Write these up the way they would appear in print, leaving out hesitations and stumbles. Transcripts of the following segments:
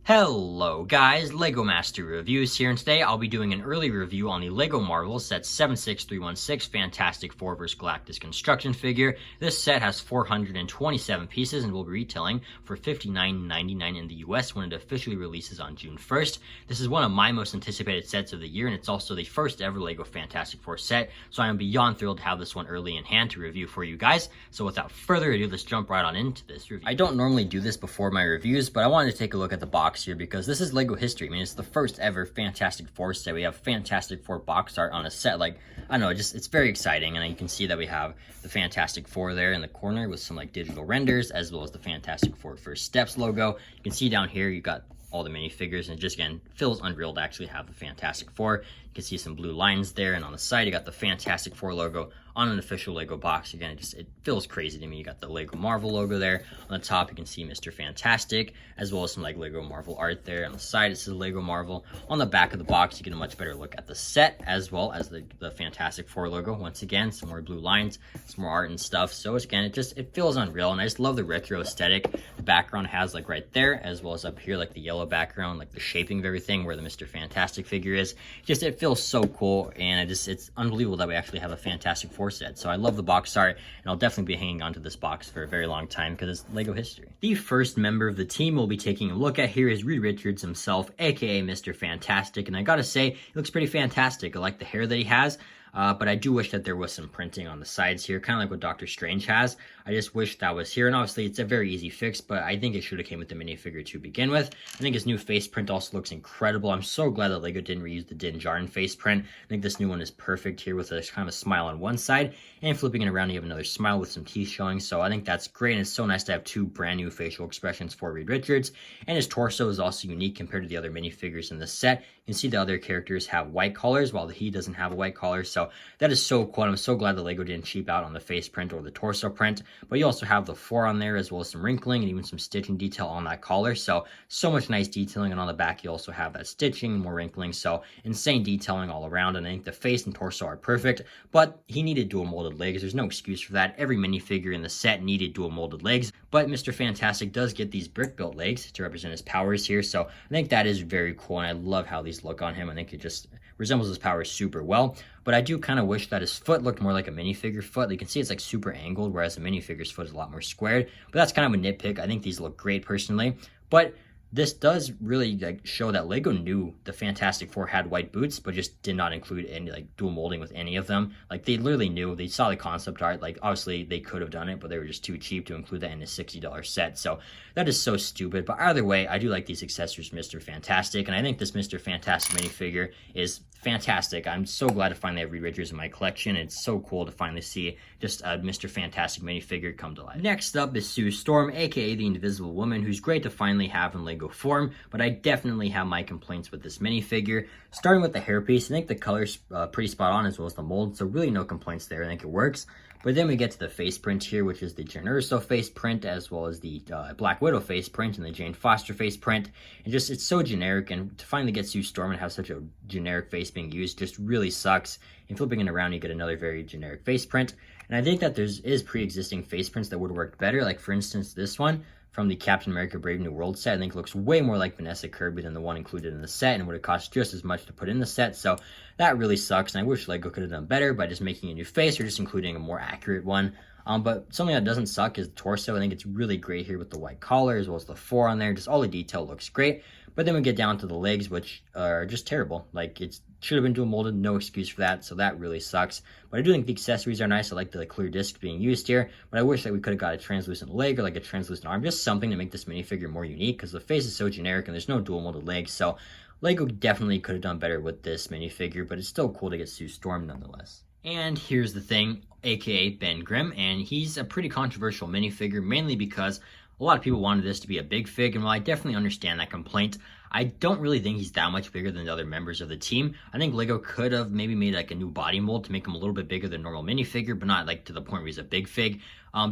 Hello guys, LEGO Master Reviews here, and today I'll be doing an early review on the LEGO Marvel Set 76316 Fantastic Four vs. Galactus construction figure. This set has 427 pieces and will be retailing for $59.99 in the US when it officially releases on June 1st. This is one of my most anticipated sets of the year, and it's also the first ever LEGO Fantastic Four set, so I am beyond thrilled to have this one early in hand to review for you guys. So without further ado, let's jump right on into this review. I don't normally do this before my reviews, but I wanted to take a look at the box here because this is LEGO history. I mean, it's the first ever Fantastic Four set. We have Fantastic Four box art on a set. Like, I don't know, it's very exciting. And you can see that we have the Fantastic Four there in the corner with some like digital renders, as well as the Fantastic Four First Steps logo. You can see down here, you got all the minifigures, and it just again feels unreal to actually have the Fantastic Four. You can see some blue lines there, and on the side you got the Fantastic Four logo on an official LEGO box. Again, it feels crazy to me. You got the LEGO Marvel logo there. On the top you can see Mr. Fantastic, as well as some like LEGO Marvel art there. On the side it says LEGO Marvel. On the back of the box you get a much better look at the set, as well as the Fantastic Four logo. Once again, some more blue lines, some more art and stuff. So again, it feels unreal, and I just love the retro aesthetic the background has, like right there, as well as up here, like the yellow background, like the shaping of everything where the Mr. Fantastic figure is. It feels so cool, and it's unbelievable that we actually have a Fantastic Four set. So I love the box art, and I'll definitely be hanging on to this box for a very long time because it's LEGO history. The first member of the team we'll be taking a look at here is Reed Richards himself, aka Mr. Fantastic, and I gotta say, he looks pretty fantastic. I like the hair that he has. But I do wish that there was some printing on the sides here, kind of like what Doctor Strange has. I just wish that was here, and obviously it's a very easy fix, but I think it should have came with the minifigure to begin with. I think his new face print also looks incredible. I'm so glad that LEGO didn't reuse the Din Djarin face print. I think this new one is perfect here with a kind of a smile on one side, and flipping it around you have another smile with some teeth showing, so I think that's great, and it's so nice to have two brand new facial expressions for Reed Richards. And his torso is also unique compared to the other minifigures in the set. You can see the other characters have white collars, while he doesn't have a white collar, so that is so cool. I'm so glad that LEGO didn't cheap out on the face print or the torso print. But you also have the 4 on there, as well as some wrinkling and even some stitching detail on that collar. So much nice detailing. And on the back, you also have that stitching and more wrinkling. So insane detailing all around. And I think the face and torso are perfect. But he needed dual molded legs. There's no excuse for that. Every minifigure in the set needed dual molded legs. But Mr. Fantastic does get these brick built legs to represent his powers here. So I think that is very cool. And I love how these look on him. I think it just resembles his powers super well. But I do kind of wish that his foot looked more like a minifigure foot. You can see it's like super angled, whereas the minifigure's foot is a lot more squared. But that's kind of a nitpick. I think these look great personally. But this does really show that LEGO knew the Fantastic Four had white boots, but just did not include any dual molding with any of them. They literally knew. They saw the concept art. Obviously they could have done it, but they were just too cheap to include that in a $60 set. So that is so stupid. But either way, I do like these accessories, Mr. Fantastic, and I think this Mr. Fantastic minifigure is fantastic. I'm so glad to finally have Reed Richards in my collection. It's so cool to finally see just a Mr. Fantastic minifigure come to life. Next up is Sue Storm, aka the Invisible Woman, who's great to finally have in LEGO form, but I definitely have my complaints with this minifigure. Starting with the hairpiece, I think the color's pretty spot on, as well as the mold, so really no complaints there. I think it works. But then we get to the face print here, which is the Jyn Erso face print, as well as the Black Widow face print and the Jane Foster face print. And it's so generic, and to finally get Sue Storm and have such a generic face being used just really sucks. And flipping it around, you get another very generic face print. And I think that is pre-existing face prints that would have worked better. Like for instance, this one from the Captain America Brave New World set, I think looks way more like Vanessa Kirby than the one included in the set, and would have cost just as much to put in the set. So that really sucks, and I wish LEGO could have done better by just making a new face or just including a more accurate one. But something that doesn't suck is the torso. I think it's really great here with the white collar, as well as the 4 on there. Just all the detail looks great. But then we get down to the legs, which are just terrible. It should have been dual molded, no excuse for that, so that really sucks. But I do think the accessories are nice. I like the clear disc being used here, but I wish that we could have got a translucent leg or a translucent arm, just something to make this minifigure more unique, because the face is so generic and there's no dual molded legs. So LEGO definitely could have done better with this minifigure, but it's still cool to get Sue Storm nonetheless. And here's the thing, aka Ben Grimm, and he's a pretty controversial minifigure, mainly because a lot of people wanted this to be a big fig, and while I definitely understand that complaint, I don't really think he's that much bigger than the other members of the team. I think Lego could have maybe made like a new body mold to make him a little bit bigger than normal minifigure, but not like to the point where he's a big fig.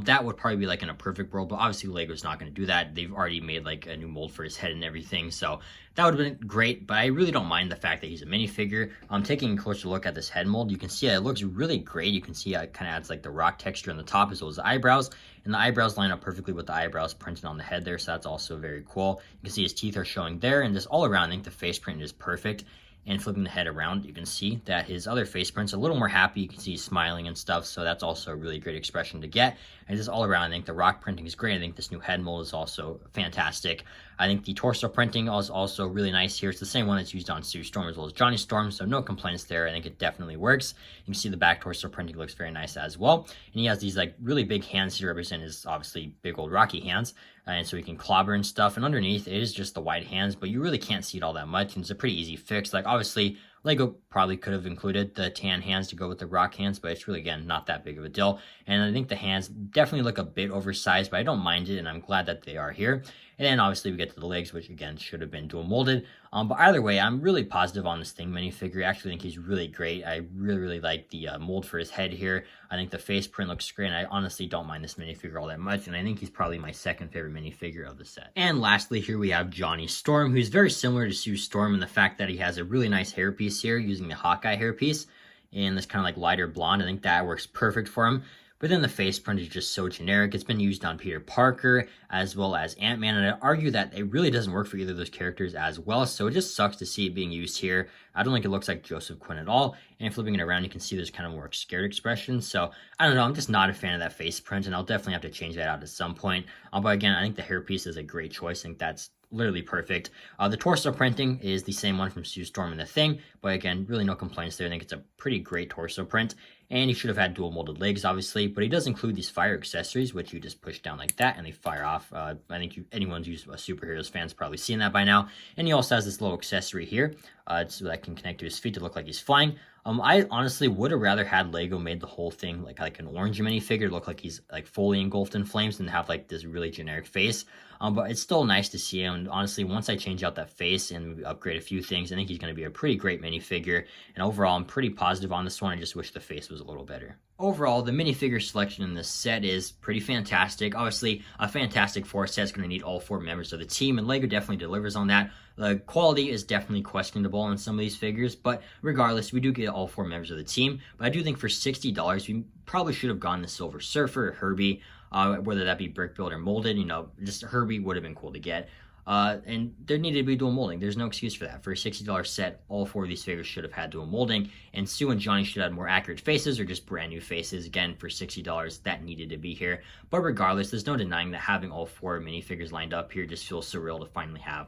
That would probably be like in a perfect world, but obviously Lego's not going to do that. They've already made like a new mold for his head and everything, so that would have been great, but I really don't mind the fact that he's a minifigure. Taking a closer look at this head mold, you can see it looks really great. You can see it kind of adds like the rock texture on the top as well as the eyebrows, and the eyebrows line up perfectly with the eyebrows printed on the head there, so that's also very cool. You can see his teeth are showing there, and just all around, I think the face print is perfect. And flipping the head around, you can see that his other face print's a little more happy. You can see he's smiling and stuff, so that's also a really great expression to get. And just all around, I think the rock printing is great. I think this new head mold is also fantastic. I think the torso printing is also really nice here. It's the same one that's used on Sue Storm as well as Johnny Storm, so no complaints there. I think it definitely works. You can see the back torso printing looks very nice as well. And he has these like really big hands to represent his obviously big old Rocky hands. And so he can clobber and stuff. And underneath it is just the wide hands, but you really can't see it all that much. And it's a pretty easy fix. Like obviously Lego probably could have included the tan hands to go with the rock hands, but it's really, again, not that big of a deal. And I think the hands definitely look a bit oversized, but I don't mind it, and I'm glad that they are here. And then obviously we get to the legs, which again should have been dual molded. But either way, I'm really positive on this Thing minifigure. I actually think he's really great. I really like the mold for his head here. I think the face print looks great, and I honestly don't mind this minifigure all that much, and I think he's probably my second favorite minifigure of the set. And lastly, here we have Johnny Storm, who's very similar to Sue Storm in the fact that he has a really nice hairpiece here using the Hawkeye hairpiece in this kind of like lighter blonde. I think that works perfect for him. But then the face print is just so generic. It's been used on Peter Parker as well as Ant-Man, and I'd argue that it really doesn't work for either of those characters as well, so it just sucks to see it being used here. I don't think it looks like Joseph Quinn at all, and flipping it around, you can see there's kind of more scared expression, so I don't know, I'm just not a fan of that face print, and I'll definitely have to change that out at some point. But again, I think the hairpiece is a great choice. I think that's literally perfect. The torso printing is the same one from Sue Storm and the Thing, but again, really no complaints there. I think it's a pretty great torso print, and he should have had dual molded legs, obviously, but he does include these fire accessories, which you just push down like that, and they fire off. I think anyone who's a superheroes fan's probably seen that by now. And he also has this little accessory here, so that can connect to his feet to look like he's flying. I honestly would have rather had Lego made the whole thing like an orange minifigure, look like he's like fully engulfed in flames, and have like this really generic face. But it's still nice to see him. And honestly, once I change out that face and upgrade a few things, I think he's going to be a pretty great minifigure. And overall, I'm pretty positive on this one. I just wish the face was a little better. Overall, the minifigure selection in this set is pretty fantastic. Obviously, a Fantastic Four set is going to need all 4 members of the team, and Lego definitely delivers on that. The quality is definitely questionable on some of these figures, but regardless, we do get all 4 members of the team. But I do think for $60, we probably should have gone the Silver Surfer or Herbie, whether that be brick built or molded. You know, just Herbie would have been cool to get. And there needed to be dual molding. There's no excuse for that. For a $60 set, all 4 of these figures should have had dual molding, and Sue and Johnny should have had more accurate faces or just brand new faces. Again, for $60, that needed to be here. But regardless, there's no denying that having all 4 minifigures lined up here just feels surreal to finally have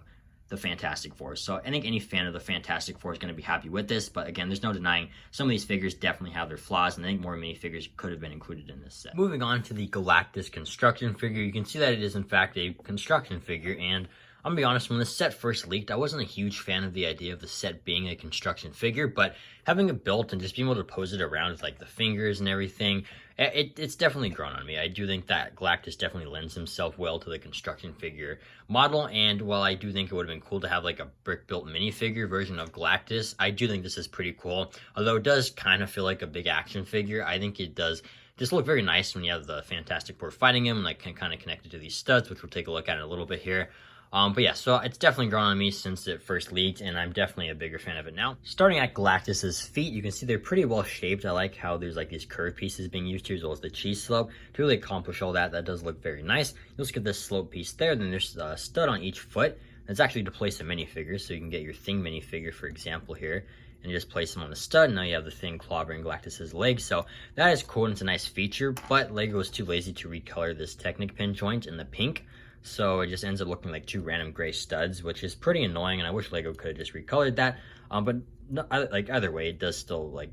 the Fantastic Four. So I think any fan of the Fantastic Four is going to be happy with this, but again, there's no denying some of these figures definitely have their flaws, and I think more minifigures could have been included in this set. Moving on to the Galactus construction figure, you can see that it is in fact a construction figure, and I'm gonna be honest, when the set first leaked, I wasn't a huge fan of the idea of the set being a construction figure, but having it built and just being able to pose it around with like the fingers and everything, it's definitely grown on me. I do think that Galactus definitely lends himself well to the construction figure model, and while I do think it would have been cool to have like a brick-built minifigure version of Galactus, I do think this is pretty cool. Although it does kind of feel like a big action figure, I think it does just look very nice when you have the Fantastic Four fighting him, and like kind of connected to these studs, which we'll take a look at in a little bit here. But yeah, so it's definitely grown on me since it first leaked, and I'm definitely a bigger fan of it now. Starting at Galactus's feet, you can see they're pretty well shaped. I like how there's like these curved pieces being used here, as well as the cheese slope. To really accomplish all that, that does look very nice. You'll just get this slope piece there, then there's a stud on each foot. That's actually to place a minifigure, so you can get your Thing minifigure, for example, here, and you just place them on the stud, and now you have the Thing clobbering Galactus's legs. So that is cool, and it's a nice feature, but Lego was too lazy to recolor this Technic pin joint in the pink. So it just ends up looking like 2 random gray studs, which is pretty annoying, and I wish Lego could have just recolored that. But no, like either way, it does still like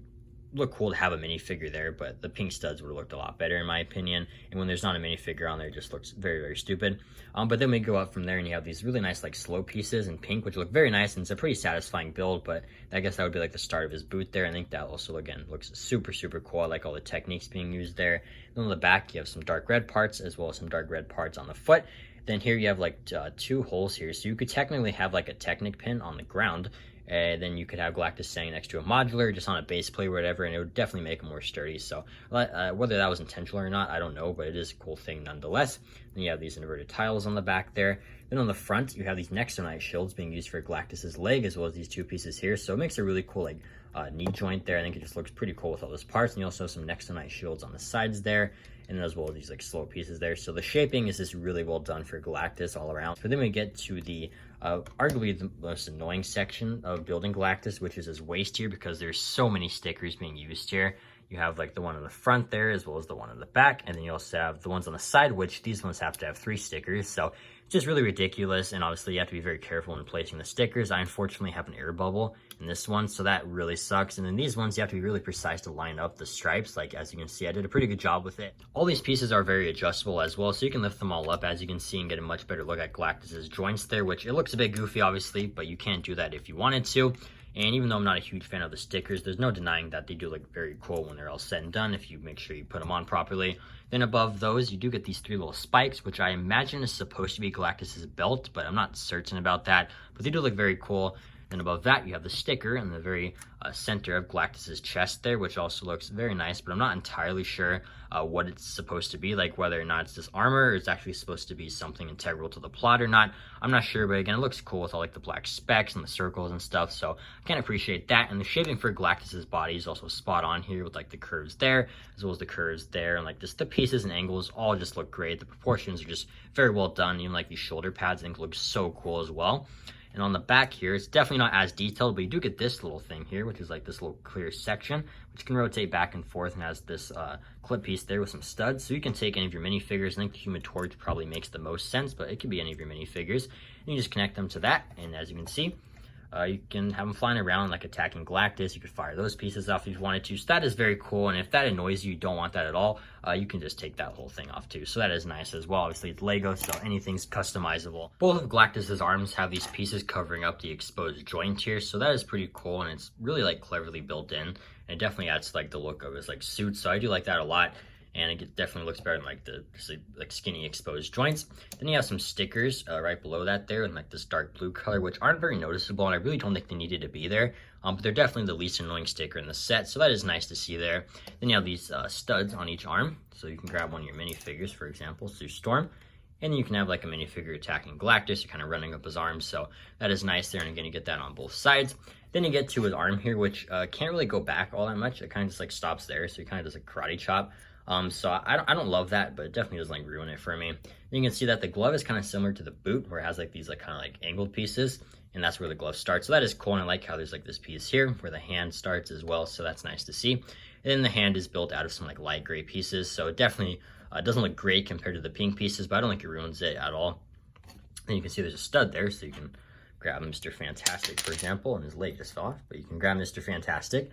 look cool to have a minifigure there, but the pink studs would have looked a lot better in my opinion. And when there's not a minifigure on there, it just looks very, very stupid. But then we go up from there and you have these really nice like slow pieces in pink, which look very nice, and it's a pretty satisfying build, but I guess that would be like the start of his boot there. I think that also, again, looks super, super cool. I like all the techniques being used there. Then on the back, you have some dark red parts as well as some dark red parts on the foot. Then here you have like two holes here, so you could technically have like a Technic pin on the ground, and then you could have Galactus standing next to a modular, just on a base plate or whatever, and it would definitely make it more sturdy. So whether that was intentional or not, I don't know, but it is a cool thing nonetheless. Then you have these inverted tiles on the back there. Then on the front, you have these Nextonite shields being used for Galactus's leg, as well as these two pieces here. So it makes a really cool like knee joint there. I think it just looks pretty cool with all those parts. And you also have some Nextonite shields on the sides there, and then as well as these like slow pieces there. So the shaping is just really well done for Galactus all around. So then we get to the arguably the most annoying section of building Galactus, which is his waist here, because there's so many stickers being used here. You have like the one on the front there, as well as the one on the back, and then you also have the ones on the side, which these ones have to have 3 stickers. So it's just really ridiculous, and obviously you have to be very careful when placing the stickers. I unfortunately have an air bubble in this one, so that really sucks. And then these ones, you have to be really precise to line up the stripes. Like, as you can see, I did a pretty good job with it. All these pieces are very adjustable as well, so you can lift them all up, as you can see, and get a much better look at Galactus's joints there, which it looks a bit goofy, obviously, but you can't do that if you wanted to. And even though I'm not a huge fan of the stickers, there's no denying that they do look very cool when they're all said and done, if you make sure you put them on properly. Then above those, you do get these 3 little spikes, which I imagine is supposed to be Galactus's belt, but I'm not certain about that. But they do look very cool. Then above that, you have the sticker in the very center of Galactus's chest there, which also looks very nice, but I'm not entirely sure what it's supposed to be, like whether or not it's this armor or it's actually supposed to be something integral to the plot or not. I'm not sure, but again, it looks cool with all like the black specks and the circles and stuff, so I can appreciate that. And the shaping for Galactus's body is also spot on here, with like the curves there, as well as the curves there, and like just the pieces and angles all just look great. The proportions are just very well done. Even like these shoulder pads, I think look so cool as well. And on the back here, it's definitely not as detailed, but you do get this little thing here, which is like this little clear section, which can rotate back and forth and has this clip piece there with some studs. So you can take any of your minifigures. I think the Human Torch probably makes the most sense, but it could be any of your minifigures. And you just connect them to that, and as you can see, you can have them flying around like attacking Galactus. You could fire those pieces off if you wanted to. So that is very cool. And if that annoys you, you don't want that at all, you can just take that whole thing off too. So that is nice as well. Obviously it's Lego, so anything's customizable. Both of Galactus's arms have these pieces covering up the exposed joint here. So that is pretty cool, and it's really like cleverly built in. And it definitely adds to like the look of his like suit. So I do like that a lot. And it definitely looks better than like the like skinny exposed joints. Then you have some stickers right below that there in like this dark blue color, which aren't very noticeable, and I really don't think they needed to be there. But they're definitely the least annoying sticker in the set, so that is nice to see there. Then you have these studs on each arm, so you can grab one of your minifigures, for example, Sue Storm, and you can have like a minifigure attacking Galactus. You're kind of running up his arms, so that is nice there, and again, you get that on both sides. Then you get to his arm here, which can't really go back all that much. It kind of just like stops there, so he kind of does a karate chop. So I don't love that, but it definitely doesn't like ruin it for me. Then you can see that the glove is kind of similar to the boot, where it has like these like kind of like angled pieces, and that's where the glove starts. So that is cool, and I like how there's like this piece here where the hand starts as well, so that's nice to see. And then the hand is built out of some like light gray pieces, so it definitely doesn't look great compared to the pink pieces, but I don't think it ruins it at all. Then you can see there's a stud there, so you can grab Mr. Fantastic, for example, and his leg just fell off, but you can grab Mr. Fantastic,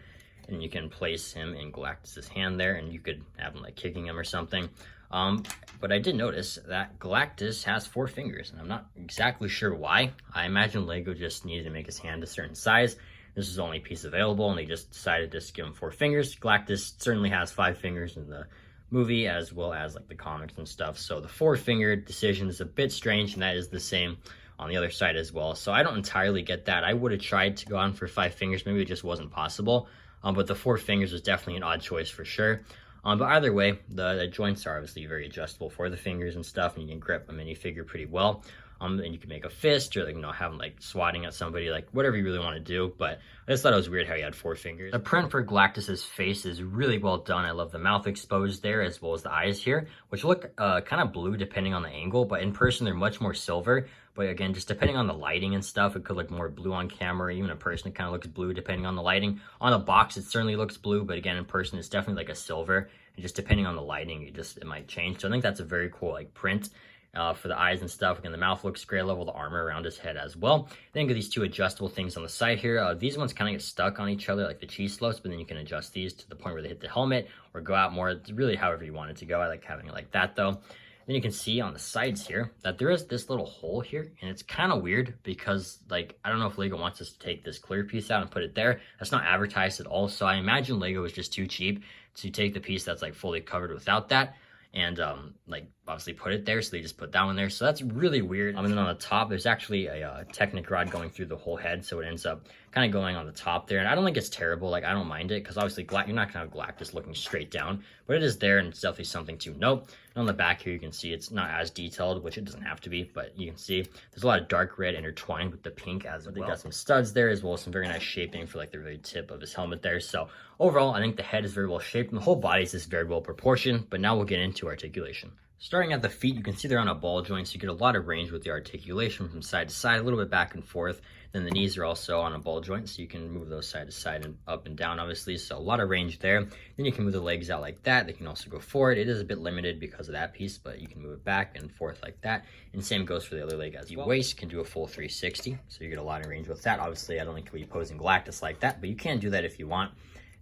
and you can place him in Galactus's hand there, and you could have him like kicking him or something. But I did notice that Galactus has 4 fingers, and I'm not exactly sure why. I imagine Lego just needed to make his hand a certain size. This is the only piece available, and they just decided to just give him 4 fingers. Galactus certainly has 5 fingers in the movie, as well as like the comics and stuff. So the 4-finger decision is a bit strange, and that is the same on the other side as well. So I don't entirely get that. I would have tried to go on for 5 fingers. Maybe it just wasn't possible. But the 4 fingers was definitely an odd choice for sure. But either way, the joints are obviously very adjustable for the fingers and stuff, and you can grip a minifigure pretty well. And you can make a fist, or like, you know, have them like swatting at somebody, like whatever you really want to do. But I just thought it was weird how he had 4 fingers. The print for Galactus's face is really well done. I love the mouth exposed there, as well as the eyes here, which look kind of blue depending on the angle, but in person they're much more silver. But again, just depending on the lighting and stuff, it could look more blue on camera. Even in person, it kind of looks blue depending on the lighting. On the box, it certainly looks blue, but again, in person, it's definitely like a silver. And just depending on the lighting, it might change. So I think that's a very cool like print. For the eyes and stuff. Again, the mouth looks great. I love all the armor around his head as well. Then you get these 2 adjustable things on the side here. These ones kind of get stuck on each other like the cheese slopes, but then you can adjust these to the point where they hit the helmet or go out more. It's really however you want it to go. I like having it like that though. Then you can see on the sides here that there is this little hole here, and it's kind of weird because like I don't know if Lego wants us to take this clear piece out and put it there. That's not advertised at all, so I imagine Lego is just too cheap to take the piece that's like fully covered without that. And like obviously put it there, so they just put that one there. So that's really weird. And then on the top, there's actually a Technic rod going through the whole head, so it ends up kind of going on the top there. And I don't think it's terrible. Like, I don't mind it, because obviously you're not gonna have Galactus looking straight down, but it is there, and it's definitely something to note. And on the back here, you can see it's not as detailed, which it doesn't have to be, but you can see there's a lot of dark red intertwined with the pink as well. They got some studs there, as well as some very nice shaping for like the very tip of his helmet there. So overall, I think the head is very well shaped, and the whole body is just very well proportioned. But now we'll get into articulation. Starting at the feet, you can see they're on a ball joint, so you get a lot of range with the articulation from side to side, a little bit back and forth. Then the knees are also on a ball joint, so you can move those side to side and up and down, obviously. So a lot of range there. Then you can move the legs out like that. They can also go forward. It is a bit limited because of that piece, but you can move it back and forth like that. And same goes for the other leg as well. Waist can do a full 360, so you get a lot of range with that. Obviously, I don't think you'll be posing Galactus like that, but you can do that if you want.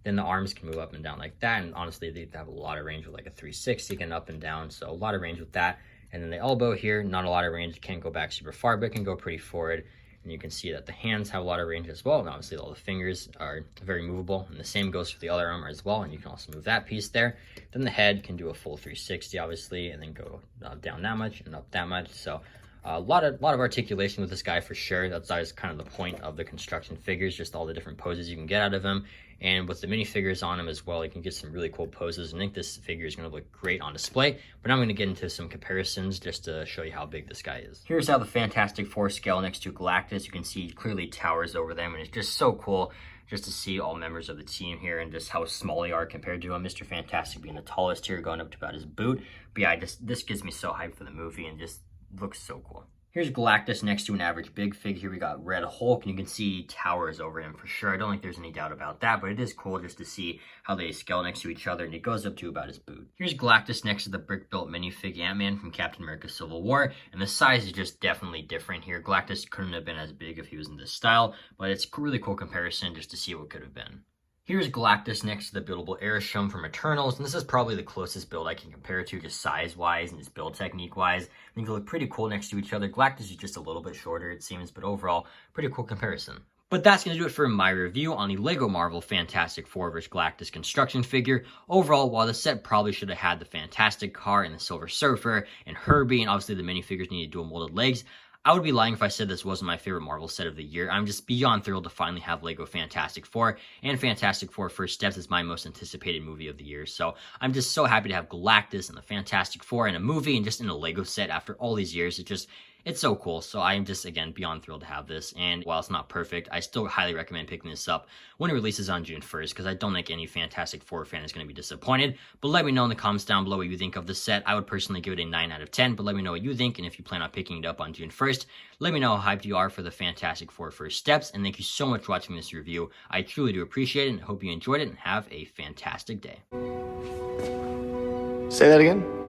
Then the arms can move up and down like that, and honestly, they have a lot of range with like a 360, again, up and down, so a lot of range with that. And then the elbow here, not a lot of range, can't go back super far, but it can go pretty forward. And you can see that the hands have a lot of range as well, and obviously all the fingers are very movable, and the same goes for the other arm as well, and you can also move that piece there. Then the head can do a full 360, obviously, and then go down that much and up that much, so a lot of articulation with this guy for sure. That's always kind of the point of the construction figures, just all the different poses you can get out of him. And with the minifigures on him as well, you can get some really cool poses. I think this figure is going to look great on display. But now I'm going to get into some comparisons just to show you how big this guy is. Here's how the Fantastic Four scale next to Galactus. You can see he clearly towers over them, and it's just so cool just to see all members of the team here and just how small they are compared to him. Mr. Fantastic being the tallest here, going up to about his boot. But yeah, this gets me so hyped for the movie and just looks so cool. Here's Galactus next to an average big fig. Here we got Red Hulk, and you can see he towers over him for sure. I don't think there's any doubt about that, but it is cool just to see how they scale next to each other, and it goes up to about his boot. Here's Galactus next to the brick-built minifig Ant-Man from Captain America Civil War, and the size is just definitely different here. Galactus couldn't have been as big if he was in this style, but it's a really cool comparison just to see what could have been. Here's Galactus next to the buildable Arishem from Eternals, and this is probably the closest build I can compare it to, just size-wise and just build technique-wise. I think they look pretty cool next to each other. Galactus is just a little bit shorter, it seems, but overall, pretty cool comparison. But that's going to do it for my review on the LEGO Marvel Fantastic Four vs. Galactus construction figure. Overall, while the set probably should have had the Fantastic Car and the Silver Surfer and Herbie, and obviously the minifigures needed dual molded legs, I would be lying if I said this wasn't my favorite Marvel set of the year. I'm just beyond thrilled to finally have LEGO Fantastic Four, and Fantastic Four First Steps is my most anticipated movie of the year. So I'm just so happy to have Galactus and the Fantastic Four in a movie and just in a LEGO set after all these years. It's so cool. So I'm just, again, beyond thrilled to have this. And while it's not perfect, I still highly recommend picking this up when it releases on June 1st, because I don't think any Fantastic Four fan is going to be disappointed. But let me know in the comments down below what you think of the set. I would personally give it a 9 out of 10, but let me know what you think. And if you plan on picking it up on June 1st, let me know how hyped you are for the Fantastic Four First Steps. And thank you so much for watching this review. I truly do appreciate it, and hope you enjoyed it, and have a fantastic day. Say that again?